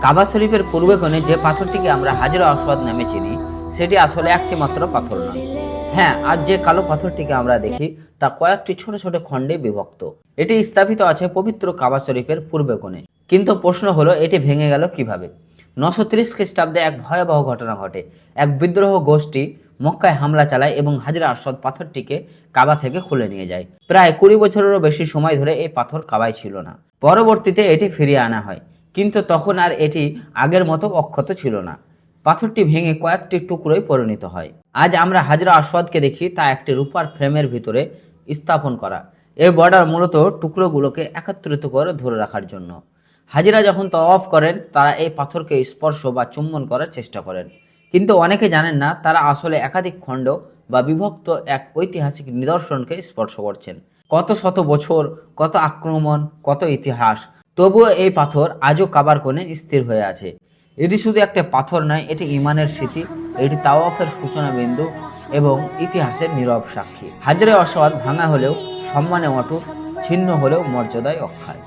কাবা শরীফের পূর্বে কোণে যে পাথরটিকে আমরা হাজরা আসওয়াদ নামে চিনি, সেটি আসলে একটি মাত্র পাথর নয়। হ্যাঁ, আজ যে কালো পাথরটিকে আমরা দেখি তা কয়েকটি ছোট ছোট খণ্ডে বিভক্ত। এটি স্থাপিত আছে পবিত্র কাবা শরীফের পূর্বে কোণে। কিন্তু প্রশ্ন হলো, এটি ভেঙে গেল কিভাবে? 930 খ্রিস্টাব্দে এক ভয়াবহ ঘটনা ঘটে। এক বিদ্রোহ গোষ্ঠী মক্কায় হামলা চালায় এবং হাজরা আসওয়াদ পাথরটিকে কাবা থেকে খুলে নিয়ে যায়। প্রায় 20 বছরেরও বেশি সময় ধরে এই পাথর কাবায় ছিল না। পরবর্তীতে এটি ফিরিয়ে আনা হয়, কিন্তু তখন আর এটি আগের মতো অক্ষত ছিল না। পাথরটি ভেঙে কয়েকটি টুকরোয় পরিণত হয়। আজ আমরা হাজরা আসওয়াদকে দেখি তা একটি রূপার ফ্রেমের ভিতরে স্থাপন করা। এই বর্ডার মূলত টুকরোগুলোকে একত্রিত করে ধরে রাখার জন্য। হাজিরা যখন তওয়াফ করেন, তারা এই পাথরকে স্পর্শ বা চুম্বন করার চেষ্টা করেন, কিন্তু অনেকে জানেন না তারা আসলে একাধিক খণ্ড বা বিভক্ত এক ঐতিহাসিক নিদর্শনকে স্পর্শ করছেন। কত শত বছর, কত আক্রমণ, কত ইতিহাস, তবুও এই পাথর আজও কাবার কোণে স্থির হয়ে আছে। এটি শুধু একটা পাথর নয়, এটি ঈমানের স্মৃতি, এটি তাওয়াফের সূচনা বিন্দু এবং ইতিহাসের নীরব সাক্ষী। হাজরে আসওয়াদ ভাঙা হলেও সম্মানে অটুট, ছিন্ন হলেও মর্যাদায় অক্ষয়।